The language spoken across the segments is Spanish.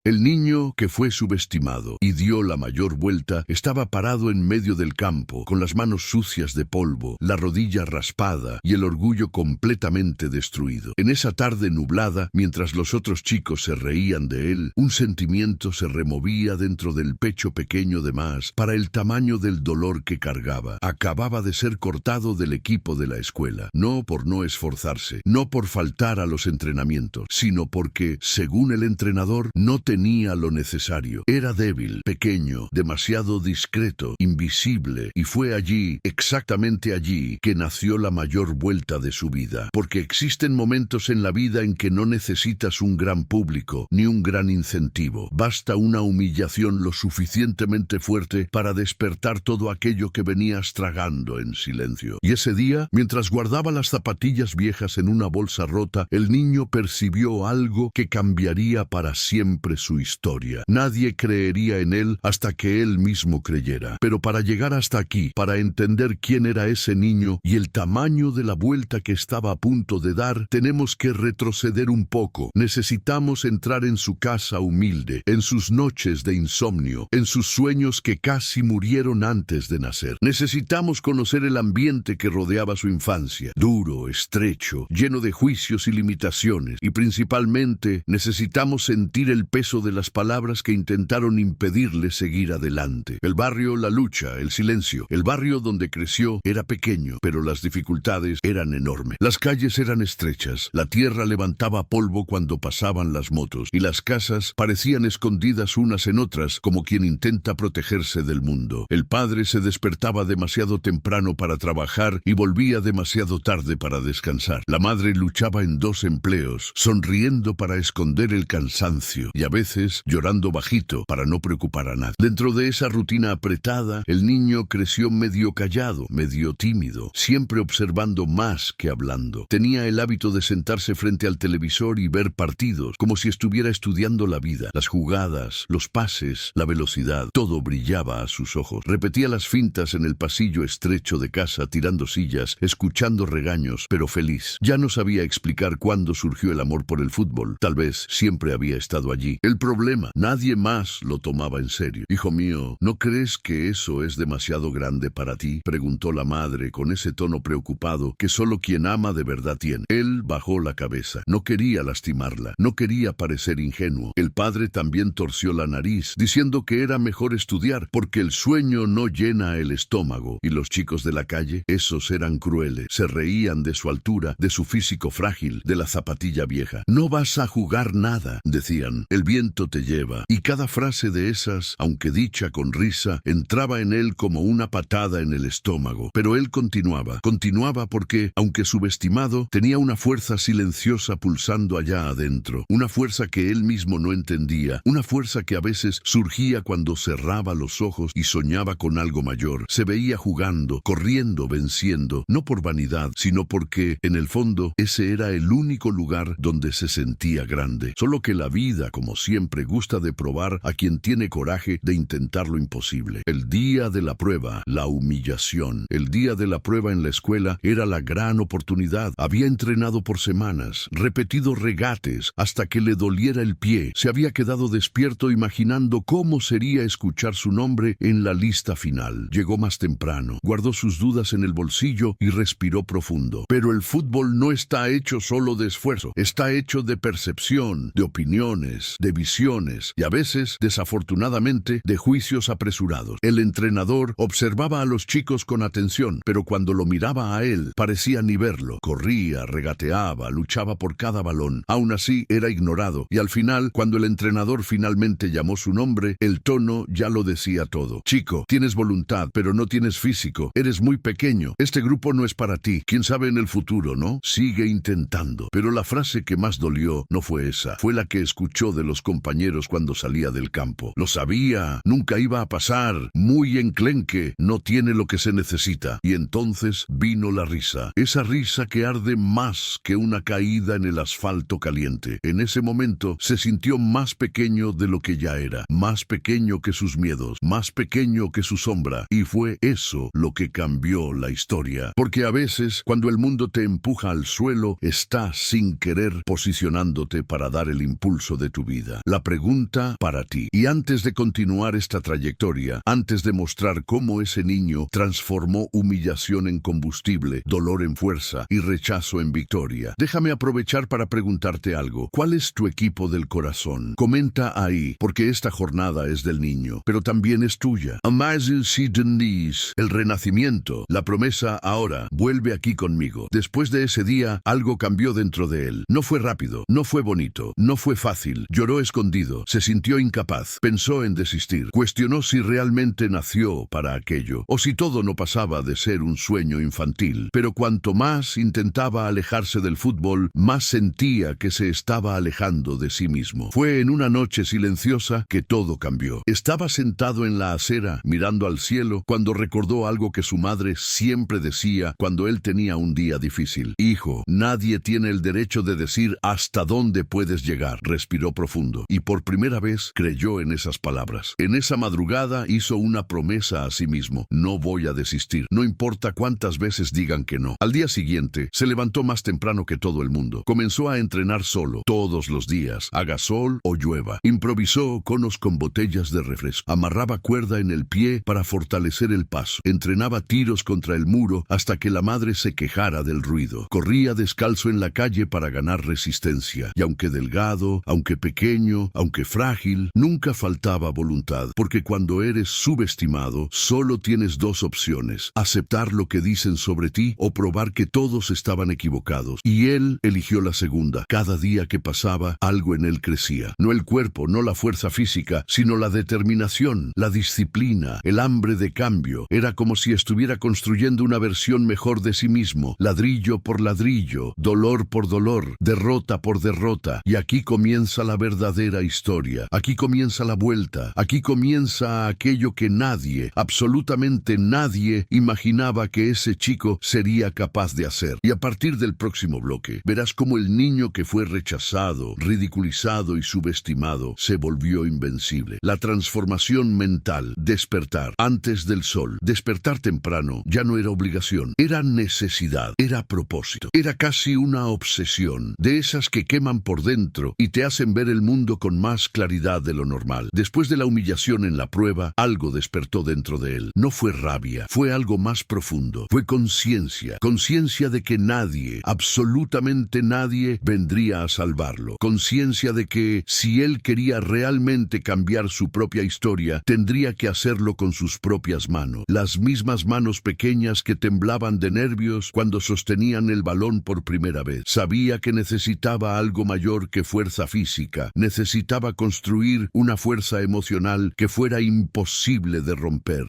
El niño, que fue subestimado y dio la mayor vuelta, estaba parado en medio del campo, con las manos sucias de polvo, la rodilla raspada y el orgullo completamente destruido. En esa tarde nublada, mientras los otros chicos se reían de él, un sentimiento se removía dentro del pecho pequeño de más para el tamaño del dolor que cargaba. Acababa de ser cortado del equipo de la escuela, no por no esforzarse, no por faltar a los entrenamientos, sino porque, según el entrenador, no tenía lo necesario. Era débil, pequeño, demasiado discreto, invisible, y fue allí, exactamente allí, que nació la mayor vuelta de su vida. Porque existen momentos en la vida en que no necesitas un gran público, ni un gran incentivo. Basta una humillación lo suficientemente fuerte para despertar todo aquello que venías tragando en silencio. Y ese día, mientras guardaba las zapatillas viejas en una bolsa rota, el niño percibió algo que cambiaría para siempre su historia. Nadie creería en él hasta que él mismo creyera. Pero para llegar hasta aquí, para entender quién era ese niño y el tamaño de la vuelta que estaba a punto de dar, tenemos que retroceder un poco. Necesitamos entrar en su casa humilde, en sus noches de insomnio, en sus sueños que casi murieron antes de nacer. Necesitamos conocer el ambiente que rodeaba su infancia, duro, estrecho, lleno de juicios y limitaciones, y principalmente necesitamos sentir el peso de las palabras que intentaron impedirle seguir adelante. El barrio, la lucha, el silencio. El barrio donde creció era pequeño, pero las dificultades eran enormes. Las calles eran estrechas, la tierra levantaba polvo cuando pasaban las motos, y las casas parecían escondidas unas en otras, como quien intenta protegerse del mundo. El padre se despertaba demasiado temprano para trabajar y volvía demasiado tarde para descansar. La madre luchaba en 2 empleos, sonriendo para esconder el cansancio y a veces llorando bajito para no preocupar a nadie. Dentro de esa rutina apretada, el niño creció medio callado, medio tímido, siempre observando más que hablando. Tenía el hábito de sentarse frente al televisor y ver partidos, como si estuviera estudiando la vida, las jugadas, los pases, la velocidad. Todo brillaba a sus ojos. Repetía las fintas en el pasillo estrecho de casa, tirando sillas, escuchando regaños, pero feliz. Ya no sabía explicar cuándo surgió el amor por el fútbol. Tal vez siempre había estado allí. El problema, nadie más lo tomaba en serio. Hijo mío, ¿no crees que eso es demasiado grande para ti?, preguntó la madre con ese tono preocupado que solo quien ama de verdad tiene. Él bajó la cabeza. No quería lastimarla, no quería parecer ingenuo. El padre también torció la nariz, diciendo que era mejor estudiar, porque el sueño no llena el estómago. Y los chicos de la calle, esos eran crueles. Se reían de su altura, de su físico frágil, de la zapatilla vieja. No vas a jugar nada, decían. El viento te lleva. Y cada frase de esas, aunque dicha con risa, entraba en él como una patada en el estómago. Pero él continuaba porque, aunque subestimado, tenía una fuerza silenciosa pulsando allá adentro. Una fuerza que él mismo no entendía. Una fuerza que a veces surgía cuando cerraba los ojos y soñaba con algo mayor. Se veía jugando, corriendo, venciendo, no por vanidad, sino porque, en el fondo, ese era el único lugar donde se sentía grande. Solo que la vida, como siempre, gusta de probar a quien tiene coraje de intentar lo imposible. El día de la prueba, la humillación. El día de la prueba en la escuela era la gran oportunidad. Había entrenado por semanas, repetido regates hasta que le doliera el pie. Se había quedado despierto imaginando cómo sería escuchar su nombre en la lista final. Llegó más temprano, guardó sus dudas en el bolsillo y respiró profundo. Pero el fútbol no está hecho solo de esfuerzo, está hecho de percepción, de opiniones, de visiones y a veces, desafortunadamente, de juicios apresurados. El entrenador observaba a los chicos con atención, pero cuando lo miraba a él, parecía ni verlo. Corría, regateaba, luchaba por cada balón. Aún así, era ignorado, y al final, cuando el entrenador finalmente llamó su nombre, el tono ya lo decía todo. Chico, tienes voluntad, pero no tienes físico. Eres muy pequeño. Este grupo no es para ti. Quién sabe en el futuro, ¿no? Sigue intentando. Pero la frase que más dolió no fue esa. Fue la que escuchó de los compañeros cuando salía del campo. Lo sabía. Nunca iba a pasar. Muy enclenque. No tiene lo que se necesita. Y entonces vino la risa. Esa risa que arde más que una caída en el asfalto caliente. En ese momento se sintió más pequeño de lo que ya era. Más pequeño que sus miedos. Más pequeño que su sombra. Y fue eso lo que cambió la historia. Porque a veces, cuando el mundo te empuja al suelo, estás sin querer posicionándote para dar el impulso de tu vida. vida. La pregunta para ti. Y antes de continuar esta trayectoria, antes de mostrar cómo ese niño transformó humillación en combustible, dolor en fuerza y rechazo en victoria, déjame aprovechar para preguntarte algo. ¿Cuál es tu equipo del corazón? Comenta ahí, porque esta jornada es del niño, pero también es tuya. Amazing Denise, el renacimiento, la promesa ahora, vuelve aquí conmigo. Después de ese día, algo cambió dentro de él. No fue rápido, no fue bonito, no fue fácil. Lloró escondido, se sintió incapaz, pensó en desistir, cuestionó si realmente nació para aquello, o si todo no pasaba de ser un sueño infantil. Pero cuanto más intentaba alejarse del fútbol, más sentía que se estaba alejando de sí mismo. Fue en una noche silenciosa que todo cambió. Estaba sentado en la acera, mirando al cielo, cuando recordó algo que su madre siempre decía cuando él tenía un día difícil. Hijo, nadie tiene el derecho de decir hasta dónde puedes llegar. Respiró profundo y por primera vez creyó en esas palabras. En esa madrugada hizo una promesa a sí mismo. No voy a desistir, no importa cuántas veces digan que no. Al día siguiente, se levantó más temprano que todo el mundo. Comenzó a entrenar solo, todos los días, haga sol o llueva. Improvisó conos con botellas de refresco. Amarraba cuerda en el pie para fortalecer el paso. Entrenaba tiros contra el muro hasta que la madre se quejara del ruido. Corría descalzo en la calle para ganar resistencia. Y aunque delgado, aunque pequeño, aunque frágil, nunca faltaba voluntad. Porque cuando eres subestimado, solo tienes dos opciones: aceptar lo que dicen sobre ti o probar que todos estaban equivocados. Y él eligió la segunda. Cada día que pasaba, algo en él crecía. No el cuerpo, no la fuerza física, sino la determinación, la disciplina, el hambre de cambio. Era como si estuviera construyendo una versión mejor de sí mismo, ladrillo por ladrillo, dolor por dolor, derrota por derrota. Y aquí comienza la verdadera historia. Aquí comienza la vuelta. Aquí comienza aquello que nadie, absolutamente nadie, imaginaba que ese chico sería capaz de hacer. Y a partir del próximo bloque, verás cómo el niño que fue rechazado, ridiculizado y subestimado se volvió invencible. La transformación mental, despertar antes del sol, despertar temprano, ya no era obligación, era necesidad, era propósito, era casi una obsesión, de esas que queman por dentro y te hacen ver el mundo con más claridad de lo normal. Después de la humillación en la prueba, algo despertó dentro de él. No fue rabia, fue algo más profundo, fue conciencia, conciencia de que nadie, absolutamente nadie, vendría a salvarlo, conciencia de que si él quería realmente cambiar su propia historia, tendría que hacerlo con sus propias manos, las mismas manos pequeñas que temblaban de nervios cuando sostenían el balón por primera vez. Sabía que necesitaba algo mayor que fuerza física, necesitaba construir una fuerza emocional que fuera imposible de romper.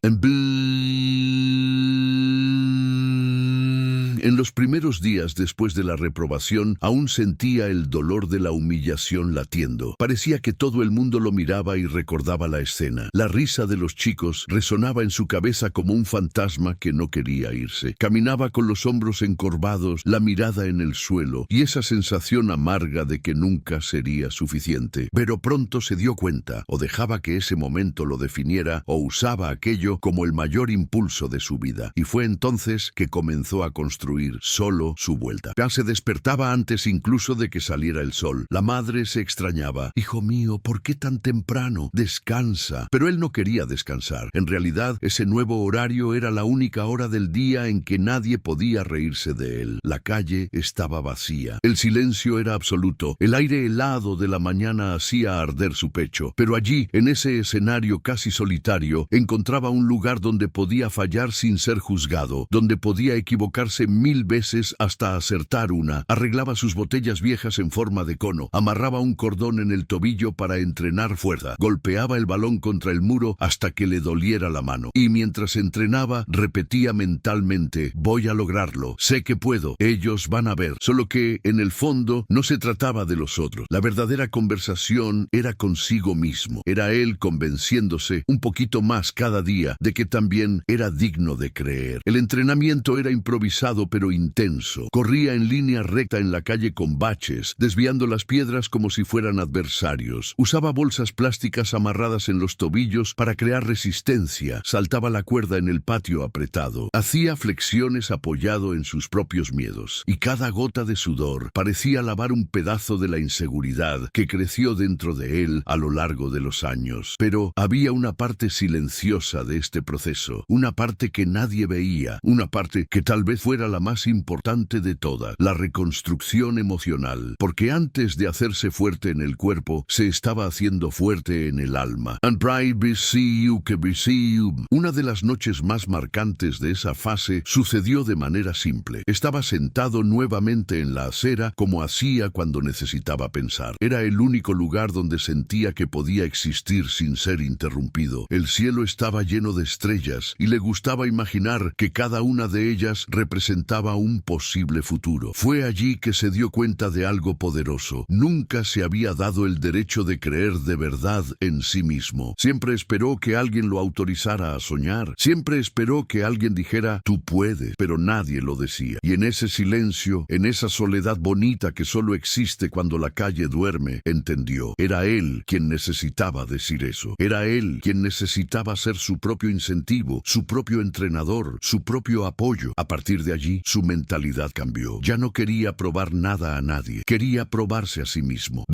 En los primeros días después de la reprobación, aún sentía el dolor de la humillación latiendo. Parecía que todo el mundo lo miraba y recordaba la escena. La risa de los chicos resonaba en su cabeza como un fantasma que no quería irse. Caminaba con los hombros encorvados, la mirada en el suelo, y esa sensación amarga de que nunca sería suficiente. Pero pronto se dio cuenta, o dejaba que ese momento lo definiera, o usaba aquello como el mayor impulso de su vida. Y fue entonces que comenzó a construir solo su vuelta. Ya se despertaba antes incluso de que saliera el sol. La madre se extrañaba. Hijo mío, ¿por qué tan temprano? Descansa. Pero él no quería descansar. En realidad, ese nuevo horario era la única hora del día en que nadie podía reírse de él. La calle estaba vacía. El silencio era absoluto. El aire helado de la mañana hacía arder su pecho. Pero allí, en ese escenario casi solitario, encontraba un lugar donde podía fallar sin ser juzgado, donde podía equivocarse 1000 veces hasta acertar una. Arreglaba sus botellas viejas en forma de cono, amarraba un cordón en el tobillo para entrenar fuerza, golpeaba el balón contra el muro hasta que le doliera la mano. Y mientras entrenaba, repetía mentalmente: voy a lograrlo, sé que puedo, ellos van a ver. Solo que, en el fondo, no se trataba de los otros. La verdadera conversación era consigo mismo. Era él convenciéndose un poquito más cada día de que también era digno de creer. El entrenamiento era improvisado lento pero intenso. Corría en línea recta en la calle con baches, desviando las piedras como si fueran adversarios. Usaba bolsas plásticas amarradas en los tobillos para crear resistencia. Saltaba la cuerda en el patio apretado. Hacía flexiones apoyado en sus propios miedos. Y cada gota de sudor parecía lavar un pedazo de la inseguridad que creció dentro de él a lo largo de los años. Pero había una parte silenciosa de este proceso, una parte que nadie veía, una parte que tal vez fuera la más importante de todas, la reconstrucción emocional, porque antes de hacerse fuerte en el cuerpo, se estaba haciendo fuerte en el alma. And pride be see you que be see you. Una de las noches más marcantes de esa fase sucedió de manera simple. Estaba sentado nuevamente en la acera como hacía cuando necesitaba pensar. Era el único lugar donde sentía que podía existir sin ser interrumpido. El cielo estaba lleno de estrellas y le gustaba imaginar que cada una de ellas representaba un posible futuro. Fue allí que se dio cuenta de algo poderoso. Nunca se había dado el derecho de creer de verdad en sí mismo. Siempre esperó que alguien lo autorizara a soñar. Siempre esperó que alguien dijera, tú puedes, pero nadie lo decía. Y en ese silencio, en esa soledad bonita que solo existe cuando la calle duerme, entendió. Era él quien necesitaba decir eso. Era él quien necesitaba ser su propio incentivo, su propio entrenador, su propio apoyo. A partir de allí, su mentalidad cambió. Ya no quería probar nada a nadie. Quería probarse a sí mismo.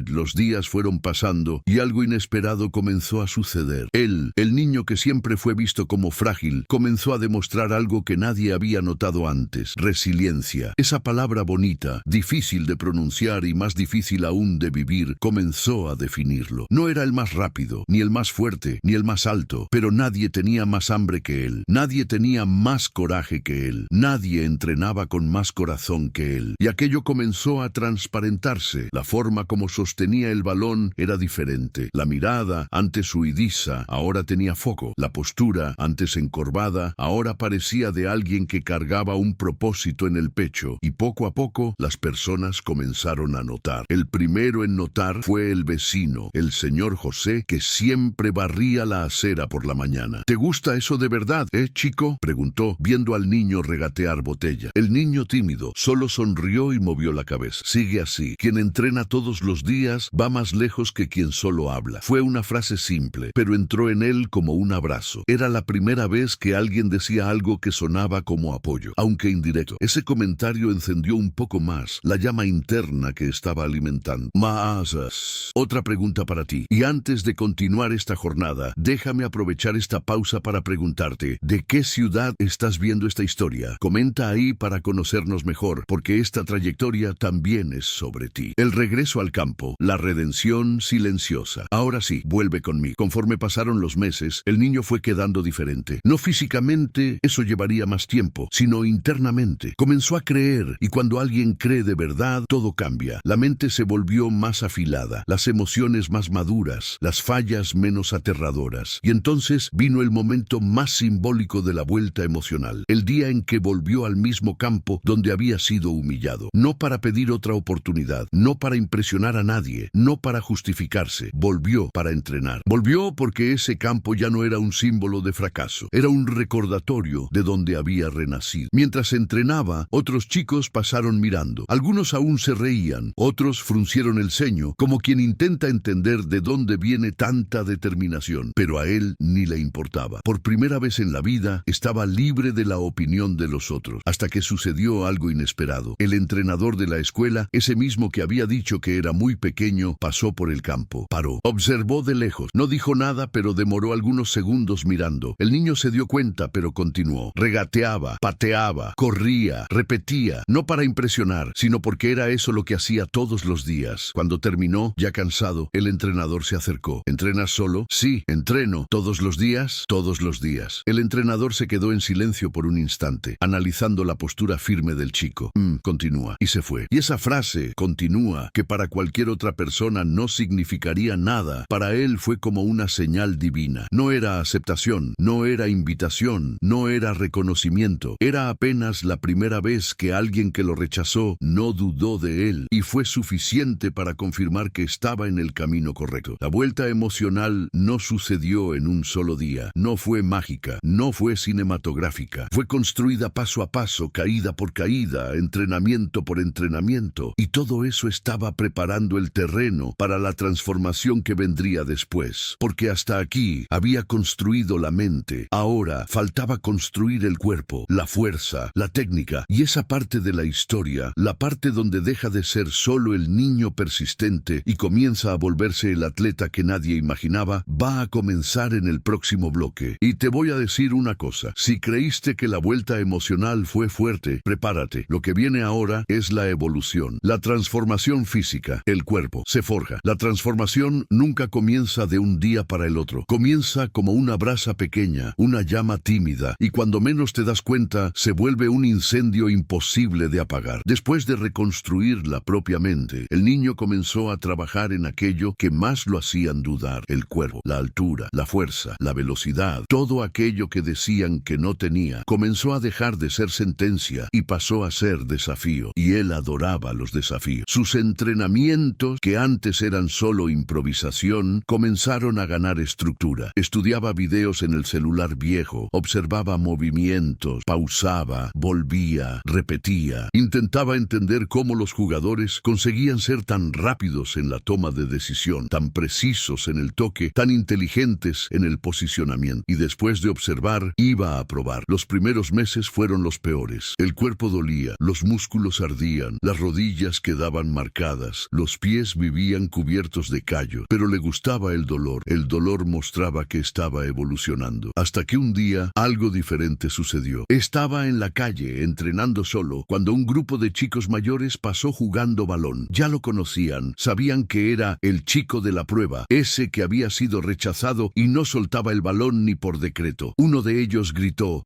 Los días fueron pasando y algo inesperado comenzó a suceder. Él, el niño que siempre fue visto como frágil, comenzó a demostrar algo que nadie había notado antes. Resiliencia. Esa palabra bonita, difícil de pronunciar y más difícil aún de vivir, comenzó a definirlo. No era el más rápido, ni el más fuerte, ni el más alto, pero nadie tenía más hambre que él. Nadie tenía más coraje que él. Nadie entrenaba con más corazón que él. Y aquello comenzó a transparentarse. La forma como sostenía el balón era diferente. La mirada, antes huidiza, ahora tenía foco. La postura, antes encorvada, ahora parecía de alguien que cargaba un propósito en el pecho. Y poco a poco, las personas comenzaron a notar. El primero en notar fue el vecino, el señor José, que siempre barría la acera por la mañana. ¿Te gusta eso de verdad, chico?, preguntó, viendo al niño regatear botella. El niño tímido solo sonrió y movió la cabeza. Sigue así. Quien entrena todos los días va más lejos que quien solo habla. Fue una frase simple, pero entró en él como un abrazo. Era la primera vez que alguien decía algo que sonaba como apoyo, aunque indirecto. Ese comentario encendió un poco más la llama interna que estaba alimentando. Masas. Otra pregunta para ti. Y antes de continuar esta jornada, déjame aprovechar esta pausa para preguntarte, ¿de qué ciudad estás viendo esta historia? Comenta ahí para conocernos mejor, porque esta trayectoria también es sobre ti. El regreso al campo, la redención silenciosa. Ahora sí, vuelve conmigo. Conforme pasaron los meses, el niño fue quedando diferente. No físicamente, eso llevaría más tiempo, sino internamente. Comenzó a creer, y cuando alguien cree de verdad, todo cambia. La mente se volvió más afilada, las emociones más maduras, las fallas menos aterradoras. Y entonces vino el momento más simbólico de la vuelta emocional. El día en que volvió al mismo campo donde había sido humillado. No para pedir otra oportunidad, no para impresionar a nadie, no para justificarse. Volvió para entrenar. Volvió porque ese campo ya no era un símbolo de fracaso. Era un recordatorio de donde había renacido. Mientras entrenaba, otros chicos pasaron mirando. Algunos aún se reían, otros fruncieron el ceño, como quien intenta entender de dónde viene tanta determinación. Pero a él ni le importaba. Por primera vez en la vida, estaba libre de la opinión de los otros. Hasta que sucedió algo inesperado. El entrenador de la escuela, ese mismo que había dicho que era muy pequeño, pasó por el campo. Paró. Observó de lejos. No dijo nada, pero demoró algunos segundos mirando. El niño se dio cuenta, pero continuó. Regateaba, pateaba, corría, repetía, no para impresionar, sino porque era eso lo que hacía todos los días. Cuando terminó, ya cansado, el entrenador se acercó. ¿Entrenas solo? Sí, entreno. ¿Todos los días? Todos los días. El entrenador se quedó en silencio por un instante, analizando la postura firme del chico. Continúa. Y se fue. Y esa frase, continúa, que para cualquier otra persona no significaría nada, para él fue como una señal divina. No era aceptación, no era invitación, no era reconocimiento. Era apenas la primera vez que alguien que lo rechazó no dudó de él, y fue suficiente para confirmar que estaba en el camino correcto. La vuelta emocional no sucedió en un solo día. No fue mágica, no fue cinematográfica. Fue construida paso a paso, caída por caída, entrenamiento por entrenamiento, y todo eso estaba preparando el terreno para la transformación que vendría después. Porque hasta aquí había construido la mente, ahora faltaba construir el cuerpo, la fuerza, la técnica, y esa parte de la historia, la parte donde deja de ser solo el niño persistente y comienza a volverse el atleta que nadie imaginaba, va a comenzar en el próximo bloque. Y te voy a decir una cosa, si creíste que la vuelta emocional fue fuerte, prepárate, lo que viene ahora es la evolución, la transformación física, el cuerpo se forja. La transformación nunca comienza de un día para el otro, comienza como una brasa pequeña, una llama tímida, y cuando menos te das cuenta, se vuelve un incendio imposible de apagar. Después de reconstruirla propiamente, el niño comenzó a trabajar en aquello que más lo hacían dudar, el cuerpo, la altura, la fuerza, la velocidad, todo aquello que decían que no tenía, comenzó a dejar de ser sentencia y pasó a ser desafío, y él adoraba los desafíos. Sus entrenamientos, que antes eran solo improvisación, comenzaron a ganar estructura. Estudiaba videos en el celular viejo, observaba movimientos, pausaba, volvía, repetía. Intentaba entender cómo los jugadores conseguían ser tan rápidos en la toma de decisión, tan precisos en el toque, tan inteligentes en el posicionamiento. Y después de observar, iba a probar. Los primeros meses fueron los peores. El cuerpo dolía, los músculos ardían, las rodillas quedaban marcadas, los pies vivían cubiertos de callo, pero le gustaba el dolor. El dolor mostraba que estaba evolucionando. Hasta que un día algo diferente sucedió. Estaba en la calle entrenando solo cuando un grupo de chicos mayores pasó jugando balón. Ya lo conocían, sabían que era el chico de la prueba, ese que había sido rechazado y no soltaba el balón ni por decreto. Uno de ellos gritó: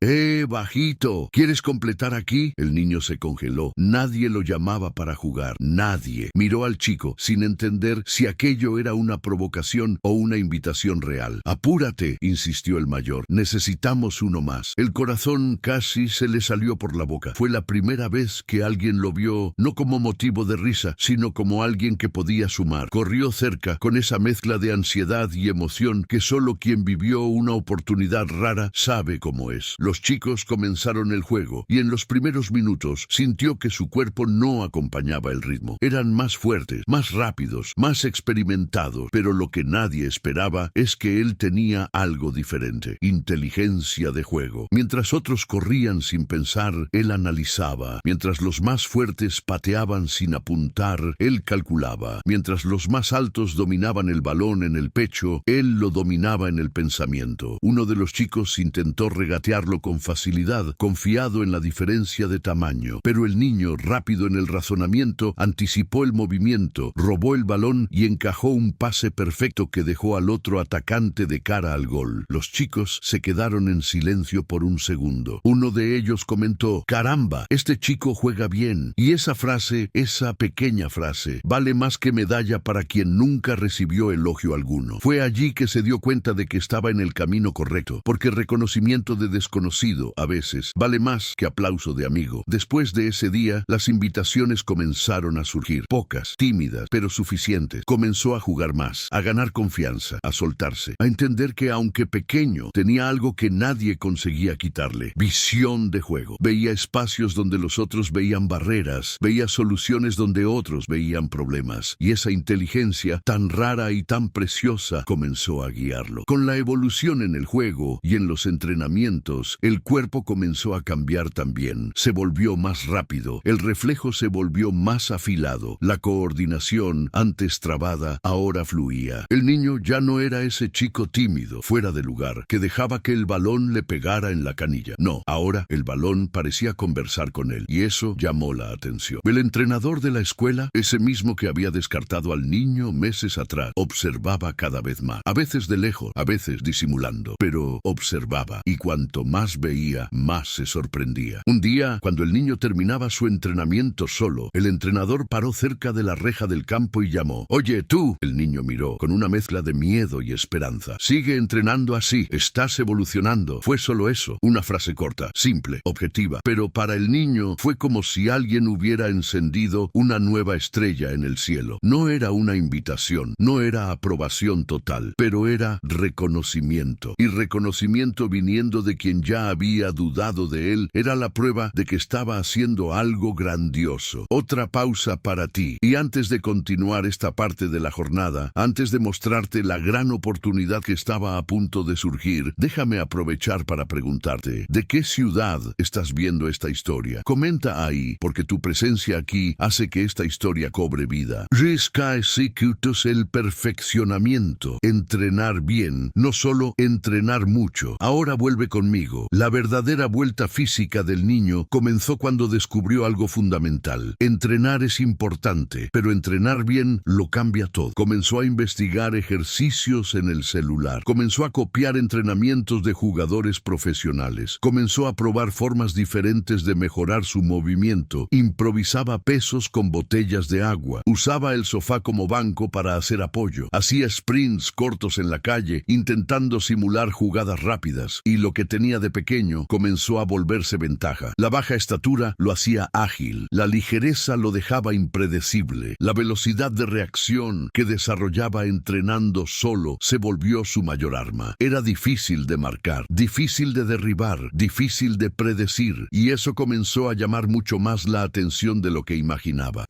bajito! ¿Quieres completar aquí? El niño se congeló. Nadie lo llamaba para jugar. Nadie. Miró al chico sin entender si aquello era una provocación o una invitación real. Apúrate, insistió el mayor. Necesitamos uno más. El corazón casi se le salió por la boca. Fue la primera vez que alguien lo vio no como motivo de risa, sino como alguien que podía sumar. Corrió cerca con esa mezcla de ansiedad y emoción que solo quien vivió una oportunidad rara sabe cómo es. Los chicos comenzaron el juego y en los primeros minutos sintió que su cuerpo no acompañaba el ritmo. Eran más fuertes, más rápidos, más experimentados, pero lo que nadie esperaba es que él tenía algo diferente: inteligencia de juego. Mientras otros corrían sin pensar, él analizaba. Mientras los más fuertes pateaban sin apuntar, él calculaba. Mientras los más altos dominaban el balón en el pecho, él lo dominaba en el pensamiento. Uno de los chicos intentó regatearlo con facilidad, confiado en la diferencia de tamaño, pero el niño, rápido en el razonamiento, anticipó el movimiento, robó el balón y encajó un pase perfecto que dejó al otro atacante de cara al gol. Los chicos se quedaron en silencio por un segundo. Uno de ellos comentó: «Caramba, este chico juega bien». Y esa frase, esa pequeña frase, vale más que medalla para quien nunca recibió elogio alguno. Fue allí que se dio cuenta de que estaba en el camino correcto, porque reconocimiento de desconocido, a veces, vale más que aplauso de amigo. Después de ese día, las invitaciones comenzaron a surgir, pocas, tímidas, pero suficientes. Comenzó a jugar más, a ganar confianza, a soltarse, a entender que aunque pequeño, tenía algo que nadie conseguía quitarle: visión de juego. Veía espacios donde los otros veían barreras, veía soluciones donde otros veían problemas, y esa inteligencia tan rara y tan preciosa comenzó a guiarlo. Con la evolución en el juego y en los entrenamientos, el cuerpo comenzó a cambiar también. Se volvió más rápido, el reflejo se volvió más afilado, la coordinación, antes trabada, ahora fluía. El niño ya no era ese chico tímido, fuera de lugar, que dejaba que el balón le pegara en la canilla. No, ahora el balón parecía conversar con él, y eso llamó la atención. El entrenador de la escuela, ese mismo que había descartado al niño meses atrás, observaba cada vez más, a veces de lejos, a veces disimulando, pero observaba, y cuanto más veía, más se sorprendía. Un día, cuando el niño terminaba su entrenamiento solo, el entrenador paró cerca de la reja del campo y llamó: «Oye, tú». El niño miró, con una mezcla de miedo y esperanza. «Sigue entrenando así, estás evolucionando». Fue solo eso, una frase corta, simple, objetiva, pero para el niño fue como si alguien hubiera encendido una nueva estrella en el cielo. No era una invitación, no era aprobación total, pero era reconocimiento, y reconocimiento viniendo de quien ya había había dudado de él era la prueba de que estaba haciendo algo grandioso. Otra pausa para ti. Y antes de continuar esta parte de la jornada, antes de mostrarte la gran oportunidad que estaba a punto de surgir, déjame aprovechar para preguntarte, ¿de qué ciudad estás viendo esta historia? Comenta ahí, porque tu presencia aquí hace que esta historia cobre vida. Risca executos el perfeccionamiento. Entrenar bien, no solo entrenar mucho. Ahora vuelve conmigo. La verdadera vuelta física del niño comenzó cuando descubrió algo fundamental. Entrenar es importante, pero entrenar bien lo cambia todo. Comenzó a investigar ejercicios en el celular. Comenzó a copiar entrenamientos de jugadores profesionales. Comenzó a probar formas diferentes de mejorar su movimiento. Improvisaba pesos con botellas de agua. Usaba el sofá como banco para hacer apoyo. Hacía sprints cortos en la calle, intentando simular jugadas rápidas. Y lo que tenía de pequeño comenzó a volverse ventaja. La baja estatura lo hacía ágil. La ligereza lo dejaba impredecible. La velocidad de reacción que desarrollaba entrenando solo se volvió su mayor arma. Era difícil de marcar, difícil de derribar, difícil de predecir, y eso comenzó a llamar mucho más la atención de lo que imaginaba.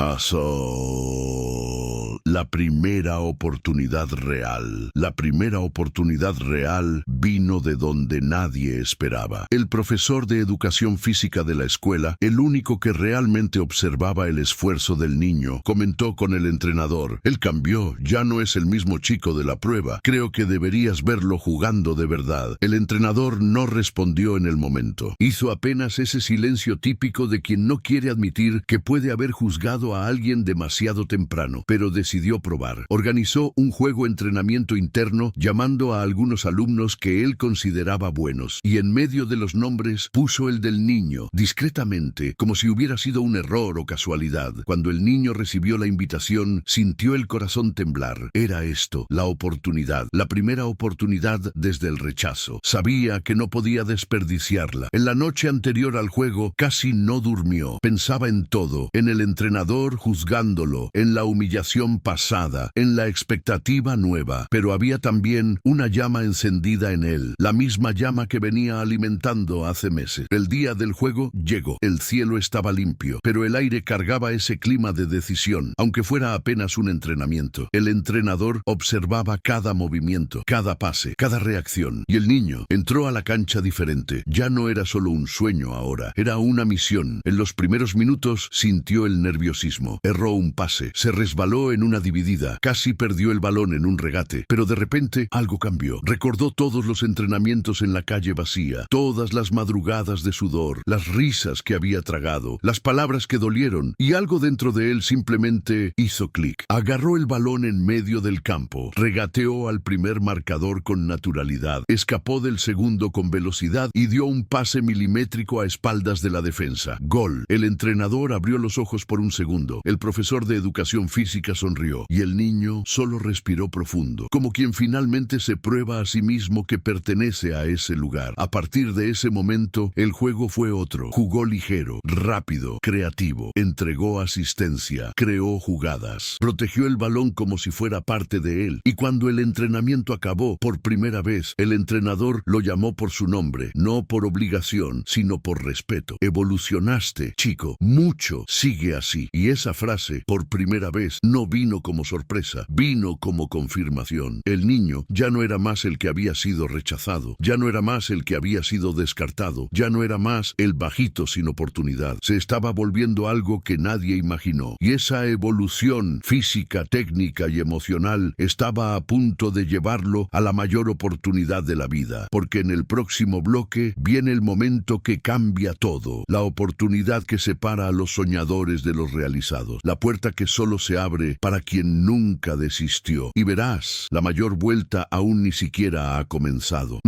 La primera oportunidad real. La primera oportunidad real vino de donde nadie esperaba. El profesor de educación física de la escuela, el único que realmente observaba el esfuerzo del niño, comentó con el entrenador: él cambió, ya no es el mismo chico de la prueba. Creo que deberías verlo jugando de verdad. El entrenador no respondió en el momento. Hizo apenas ese silencio típico de quien no quiere admitir que puede haber juzgado a alguien demasiado temprano, pero decidió probar. Organizó un juego entrenamiento interno llamando a algunos alumnos que él consideraba buenos, y en medio de los nombres puso el del niño, discretamente, como si hubiera sido un error o casualidad. Cuando el niño recibió la invitación, sintió el corazón temblar. Era esto, la oportunidad, la primera oportunidad desde el rechazo. Sabía que no podía desperdiciarla. En la noche anterior al juego, casi no durmió. Pensaba en todo, en el entrenador juzgándolo, en la humillación pasada, en la expectativa nueva. Pero había también una llama encendida en él, la misma llama que venía alimentando hace meses. El día del juego llegó. El cielo estaba limpio, pero el aire cargaba ese clima de decisión, aunque fuera apenas un entrenamiento. El entrenador observaba cada movimiento, cada pase, cada reacción, y el niño entró a la cancha diferente. Ya no era solo un sueño ahora, era una misión. En los primeros minutos sintió el nerviosismo. Erró un pase, se resbaló en una dividida, casi perdió el balón en un regate, pero de repente algo cambió. Recordó todos los entrenamientos en la calle vacía, todas las madrugadas de sudor, las risas que había tragado, las palabras que dolieron, y algo dentro de él simplemente hizo clic. Agarró el balón en medio del campo, regateó al primer marcador con naturalidad, escapó del segundo con velocidad y dio un pase milimétrico a espaldas de la defensa. Gol. El entrenador abrió los ojos por un segundo. El profesor de educación física sonrió, y el niño solo respiró profundo, como quien finalmente se prueba a sí mismo que pertenece a ese lugar. A partir de ese momento, el juego fue otro. Jugó ligero, rápido, creativo, entregó asistencia, creó jugadas, protegió el balón como si fuera parte de él. Y cuando el entrenamiento acabó, por primera vez, el entrenador lo llamó por su nombre, no por obligación, sino por respeto. Evolucionaste, chico, mucho, sigue así. Y esa frase, por primera vez, no vino como sorpresa, vino como confirmación. El niño ya no era más el que había sido rechazado, ya no era más el que había sido descartado, ya no era más el bajito sin oportunidad. Se estaba volviendo algo que nadie imaginó. Y esa evolución física, técnica y emocional estaba a punto de llevarlo a la mayor oportunidad de la vida. Porque en el próximo bloque viene el momento que cambia todo. La oportunidad que separa a los soñadores de los realizados. La puerta que solo se abre para quien nunca desistió. Y verás, la mayor vuelta aún ni siquiera ha comenzado.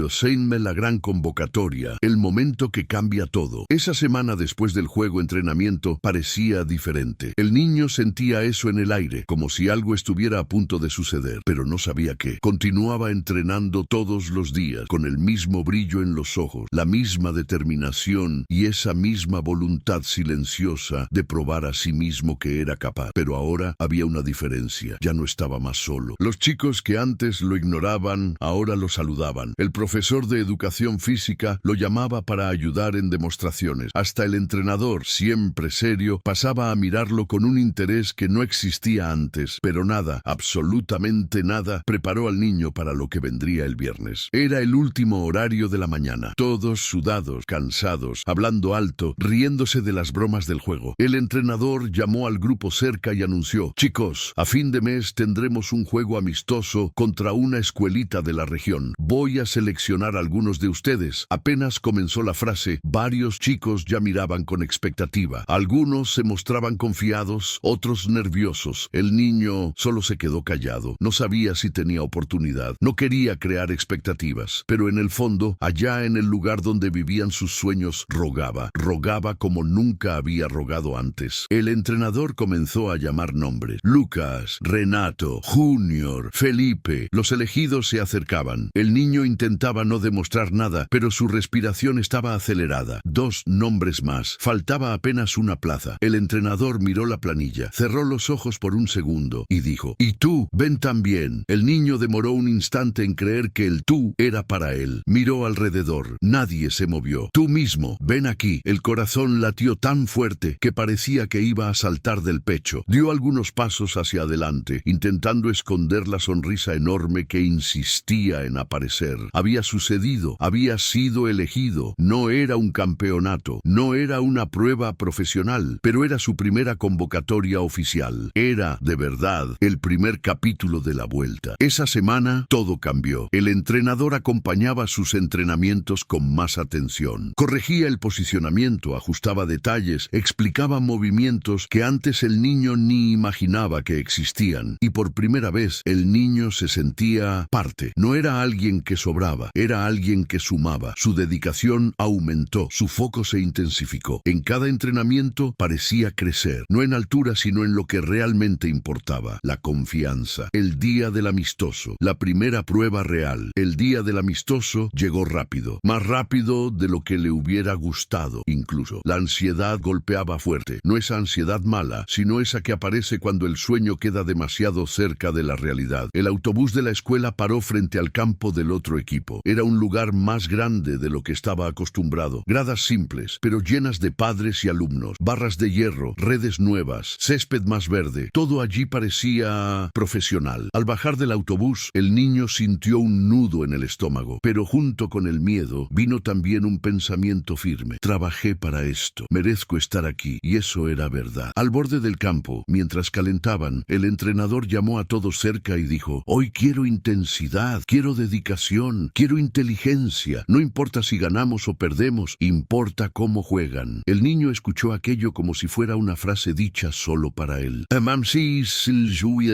Sénme la gran convocatoria. El momento que cambia todo. Esa semana después del juego entrenamiento parecía diferente. El niño sentía eso en el aire, como si algo estuviera a punto de suceder, pero no sabía qué. Continuaba entrenando todos los días, con el mismo brillo en los ojos, la misma determinación y esa misma voluntad silenciosa de probar a sí mismo que era capaz. Pero ahora había una diferencia. Ya no estaba más solo. Los chicos que antes lo ignoraban, ahora lo saludaban. El profesor de educación educación física lo llamaba para ayudar en demostraciones. Hasta el entrenador, siempre serio, pasaba a mirarlo con un interés que no existía antes, pero nada, absolutamente nada, preparó al niño para lo que vendría el viernes. Era el último horario de la mañana. Todos sudados, cansados, hablando alto, riéndose de las bromas del juego. El entrenador llamó al grupo cerca y anunció: «Chicos, a fin de mes tendremos un juego amistoso contra una escuelita de la región. Voy a seleccionar a algunos de ustedes». Apenas comenzó la frase, varios chicos ya miraban con expectativa. Algunos se mostraban confiados, otros nerviosos. El niño solo se quedó callado. No sabía si tenía oportunidad. No quería crear expectativas. Pero en el fondo, allá en el lugar donde vivían sus sueños, rogaba como nunca había rogado antes. El entrenador comenzó a llamar nombres: Lucas, Renato, Junior, Felipe. Los elegidos se acercaban. El niño intentaba no demostrar nada, pero su respiración estaba acelerada. 2 nombres más. Faltaba apenas una plaza. El entrenador miró la planilla, cerró los ojos por un segundo y dijo: «Y tú, ven también». El niño demoró un instante en creer que el tú era para él. Miró alrededor. Nadie se movió. «Tú mismo, ven aquí». El corazón latió tan fuerte que parecía que iba a saltar del pecho. Dio algunos pasos hacia adelante, intentando esconder la sonrisa enorme que insistía en aparecer. Había sucedido, había sido elegido. No era un campeonato, no era una prueba profesional, pero era su primera convocatoria oficial. Era, de verdad, el primer capítulo de la vuelta. Esa semana todo cambió. El entrenador acompañaba sus entrenamientos con más atención. Corregía el posicionamiento, ajustaba detalles, explicaba movimientos que antes el niño ni imaginaba que existían. Y por primera vez el niño se sentía parte. No era alguien que sobraba, era alguien que sumaba. Su dedicación aumentó, su foco se intensificó. En cada entrenamiento parecía crecer, no en altura sino en lo que realmente importaba: la confianza. El día del amistoso, la primera prueba real. El día del amistoso llegó rápido, más rápido de lo que le hubiera gustado incluso. La ansiedad golpeaba fuerte, no esa ansiedad mala, sino esa que aparece cuando el sueño queda demasiado cerca de la realidad. El autobús de la escuela paró frente al campo del otro equipo. Era un lugar más grande de lo que estaba acostumbrado. Gradas simples, pero llenas de padres y alumnos. Barras de hierro, redes nuevas, césped más verde. Todo allí parecía profesional. Al bajar del autobús, el niño sintió un nudo en el estómago, pero junto con el miedo vino también un pensamiento firme: trabajé para esto, merezco estar aquí. Y eso era verdad. Al borde del campo, mientras calentaban, el entrenador llamó a todos cerca y dijo: «Hoy quiero intensidad, quiero dedicación, quiero inteligencia. No importa si ganamos o perdemos, importa cómo juegan». El niño escuchó aquello como si fuera una frase dicha solo para él.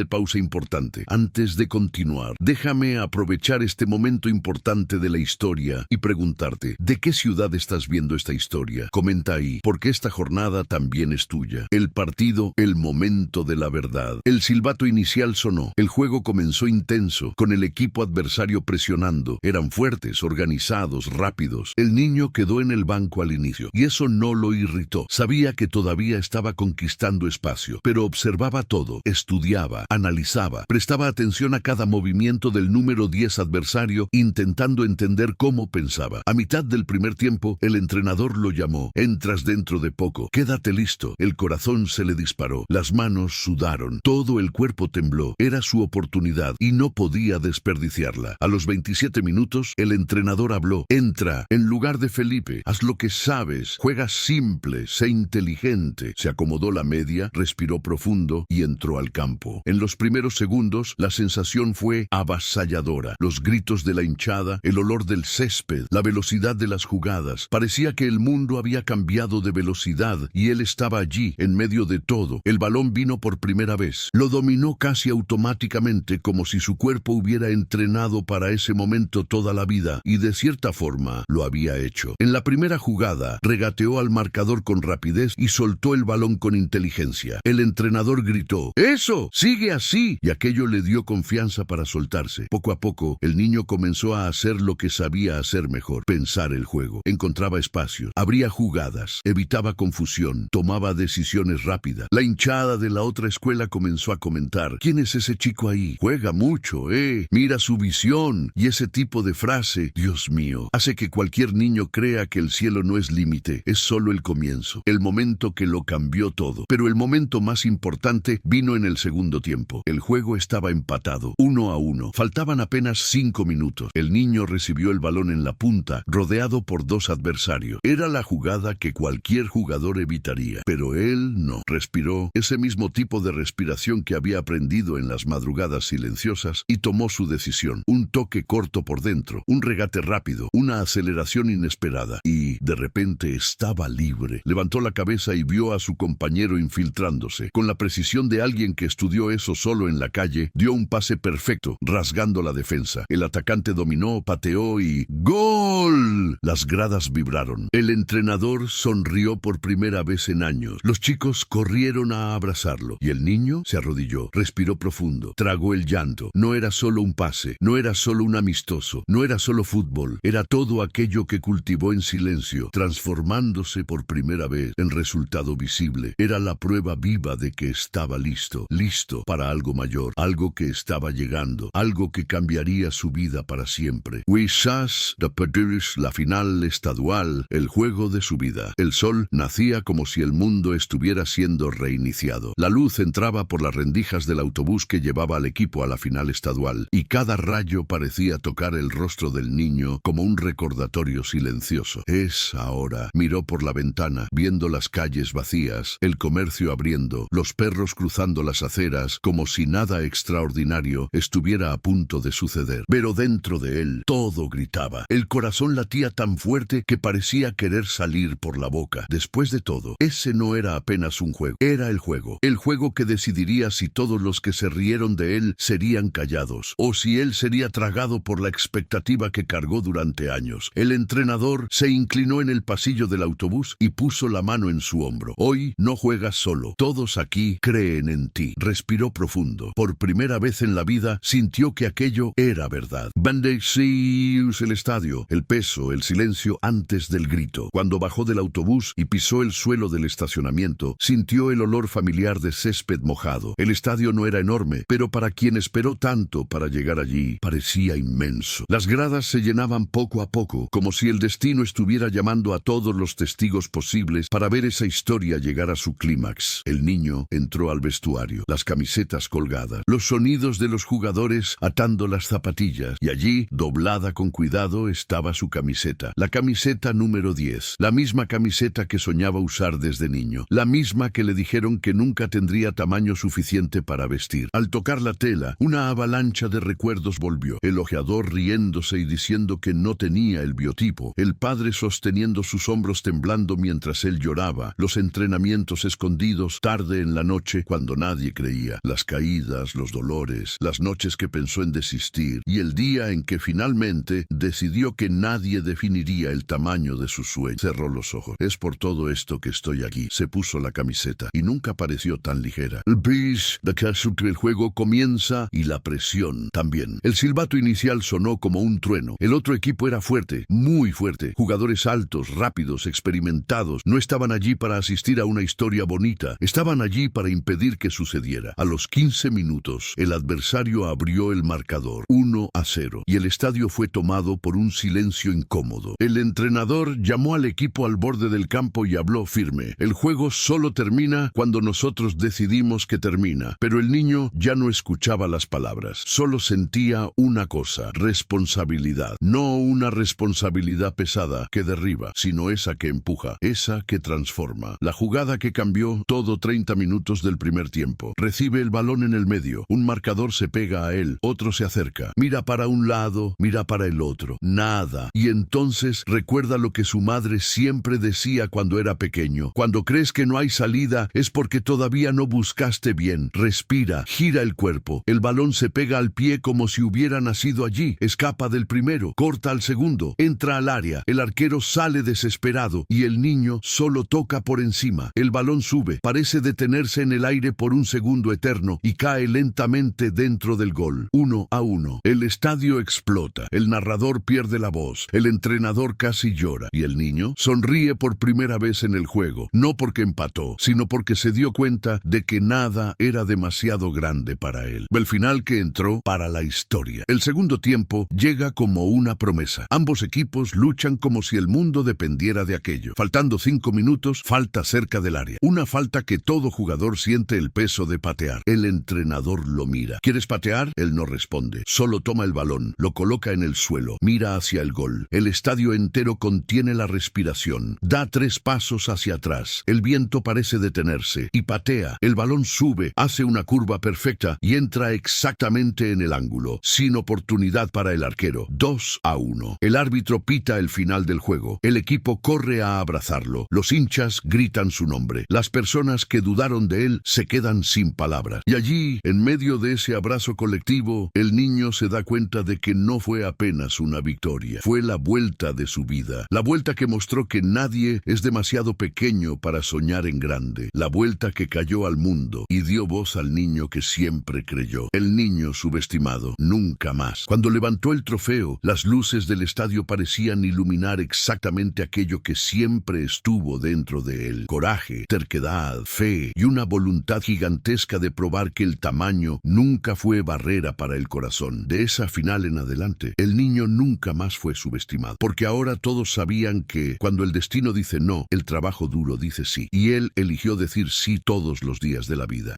Pausa importante. Antes de continuar, déjame aprovechar este momento importante de la historia y preguntarte: ¿de qué ciudad estás viendo esta historia? Comenta ahí, porque esta jornada también es tuya. El partido, el momento de la verdad. El silbato inicial sonó. El juego comenzó intenso, con el equipo adversario presionando. Eran fuertes, organizados, rápidos. El niño quedó en el banco al inicio, y eso no lo irritó. Sabía que todavía estaba conquistando espacio, pero observaba todo, estudiaba, analizaba, prestaba atención a cada movimiento del número 10 adversario, intentando entender cómo pensaba. A mitad del primer tiempo, el entrenador lo llamó: «Entras dentro de poco, quédate listo». El corazón se le disparó, las manos sudaron, todo el cuerpo tembló. Era su oportunidad y no podía desperdiciarla. A los 27 minutos, el entrenador habló: «Entra en lugar de Felipe, haz lo que sabes, juega simple, sé inteligente». Se acomodó la media, respiró profundo y entró al campo. En los primeros segundos, la sensación fue avasalladora. Los gritos de la hinchada, el olor del césped, la velocidad de las jugadas. Parecía que el mundo había cambiado de velocidad y él estaba allí, en medio de todo. El balón vino por primera vez. Lo dominó casi automáticamente, como si su cuerpo hubiera entrenado para ese momento toda la vida, y de cierta forma lo había hecho. En la primera jugada, regateó al marcador con rapidez y soltó el balón con inteligencia. El entrenador gritó: «¡Eso! ¡Sigue así!» Y aquello le dio confianza para soltarse. Poco a poco, el niño comenzó a hacer lo que sabía hacer mejor: pensar el juego. Encontraba espacios, abría jugadas, evitaba confusión, tomaba decisiones rápidas. La hinchada de la otra escuela comenzó a comentar: «¿Quién es ese chico ahí? Juega mucho, mira su visión». Y ese tipo de frase, Dios Dios mío, hace que cualquier niño crea que el cielo no es límite, es solo el comienzo, el momento que lo cambió todo. Pero el momento más importante vino en el segundo tiempo. El juego estaba empatado, 1-1. Faltaban apenas 5 minutos. El niño recibió el balón en la punta, rodeado por 2 adversarios. Era la jugada que cualquier jugador evitaría, pero él no. Respiró ese mismo tipo de respiración que había aprendido en las madrugadas silenciosas y tomó su decisión. Un toque corto por dentro, un regate rápido, una aceleración inesperada y, de repente, estaba libre. Levantó la cabeza y vio a su compañero infiltrándose. Con la precisión de alguien que estudió eso solo en la calle, dio un pase perfecto, rasgando la defensa. El atacante dominó, pateó y ¡gol! Las gradas vibraron. El entrenador sonrió por primera vez en años. Los chicos corrieron a abrazarlo y el niño se arrodilló, respiró profundo, tragó el llanto. No era solo un pase, no era solo un amistoso, no era solo fútbol, era todo aquello que cultivó en silencio, transformándose por primera vez en resultado visible. Era la prueba viva de que estaba listo, listo para algo mayor, algo que estaba llegando, algo que cambiaría su vida para siempre. Quizás de Perdures, la final estadual, el juego de su vida. El sol nacía como si el mundo estuviera siendo reiniciado. La luz entraba por las rendijas del autobús que llevaba al equipo a la final estadual, y cada rayo parecía tocar el rostro del niño como un recordatorio silencioso. Es ahora. Miró por la ventana, viendo las calles vacías, el comercio abriendo, los perros cruzando las aceras, como si nada extraordinario estuviera a punto de suceder. Pero dentro de él, todo gritaba. El corazón latía tan fuerte que parecía querer salir por la boca. Después de todo, ese no era apenas un juego, era el juego que decidiría si todos los que se rieron de él serían callados, o si él sería tragado por la expectativa que cargó durante años. El entrenador se inclinó en el pasillo del autobús y puso la mano en su hombro. Hoy no juegas solo, todos aquí creen en ti. Respiró profundo. Por primera vez en la vida sintió que aquello era verdad. Bendecidos el estadio, el peso, el silencio antes del grito. Cuando bajó del autobús y pisó el suelo del estacionamiento, sintió el olor familiar de césped mojado. El estadio no era enorme, pero para quien esperó tanto para llegar allí, parecía inmenso. Las gradas se llenaban poco a poco, como si el destino estuviera llamando a todos los testigos posibles para ver esa historia llegar a su clímax. El niño entró al vestuario, las camisetas colgadas, los sonidos de los jugadores atando las zapatillas, y allí, doblada con cuidado, estaba su camiseta. La camiseta número 10, la misma camiseta que soñaba usar desde niño, la misma que le dijeron que nunca tendría tamaño suficiente para vestir. Al tocar la tela, una avalancha de recuerdos volvió. El ojeador riéndose y diciendo que no tenía el biotipo, el padre sosteniendo sus hombros temblando mientras él lloraba, los entrenamientos escondidos tarde en la noche cuando nadie creía, las caídas, los dolores, las noches que pensó en desistir, y el día en que finalmente decidió que nadie definiría el tamaño de su sueño. Cerró los ojos. Es por todo esto que estoy aquí. Se puso la camiseta y nunca pareció tan ligera. El bis de que el juego comienza y la presión también. El silbato inicial sonó como un trueno. El otro equipo era fuerte, muy fuerte. Jugadores altos, rápidos, experimentados. No estaban allí para asistir a una historia bonita. Estaban allí para impedir que sucediera. A los 15 minutos, el adversario abrió el marcador, 1-0, y el estadio fue tomado por un silencio incómodo. El entrenador llamó al equipo al borde del campo y habló firme. El juego solo termina cuando nosotros decidimos que termina. Pero el niño ya no escuchaba las palabras. Solo sentía una cosa: responsabilidad. No una responsabilidad pesada que derriba, sino esa que empuja, esa que transforma. La jugada que cambió todo 30 minutos del primer tiempo. Recibe el balón en el medio. Un marcador se pega a él. Otro se acerca. Mira para un lado, mira para el otro. Nada. Y entonces recuerda lo que su madre siempre decía cuando era pequeño. Cuando crees que no hay salida es porque todavía no buscaste bien. Respira, gira el cuerpo. El balón se pega al pie como si hubiera nacido allí. Escapa del primero, corta al segundo, entra al área. El arquero sale desesperado y el niño solo toca por encima. El balón sube, parece detenerse en el aire por un segundo eterno y cae lentamente dentro del gol. 1-1. El estadio explota. El narrador pierde la voz. El entrenador casi llora. Y el niño sonríe por primera vez en el juego. No porque empató, sino porque se dio cuenta de que nada era demasiado grande para él. El final que entró para la historia. El segundo tiempo llega como una promesa. Ambos equipos luchan como si el mundo dependiera de aquello. Faltando 5 minutos, falta cerca del área. Una falta que todo jugador siente el peso de patear. El entrenador lo mira. ¿Quieres patear? Él no responde. Solo toma el balón, lo coloca en el suelo, mira hacia el gol. El estadio entero contiene la respiración. Da 3 pasos hacia atrás. El viento parece detenerse y patea. El balón sube, hace una curva perfecta y entra exactamente en el ángulo, sin oportunidad para el arquero. 2-1. El árbitro pita el final del juego. El equipo corre a abrazarlo. Los hinchas gritan su nombre. Las personas que dudaron de él se quedan sin palabras. Y allí, en medio de ese abrazo colectivo, el niño se da cuenta de que no fue apenas una victoria. Fue la vuelta de su vida. La vuelta que mostró que nadie es demasiado pequeño para soñar en grande. La vuelta que cayó al mundo y dio voz al niño que siempre creyó. El niño subestimado. Nunca más. Cuando levantó el trofeo, las luces del estadio parecían iluminar exactamente aquello que siempre estuvo dentro de él. Coraje, terquedad, fe y una voluntad gigantesca de probar que el tamaño nunca fue barrera para el corazón. De esa final en adelante, el niño nunca más fue subestimado, porque ahora todos sabían que cuando el destino dice no, el trabajo duro dice sí, y él eligió decir sí todos los días de la vida.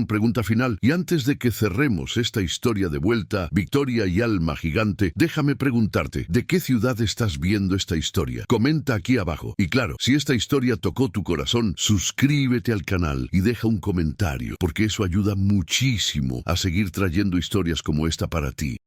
Pregunta final, y antes de que cerremos esta historia de vuelta, victoria y alma gigante, déjame preguntarte, ¿de qué ciudad estás viendo esta historia? Comenta aquí abajo, y claro, si esta historia tocó tu corazón, suscríbete al canal y deja un comentario, porque eso ayuda muchísimo a seguir trayendo historias como esta para ti.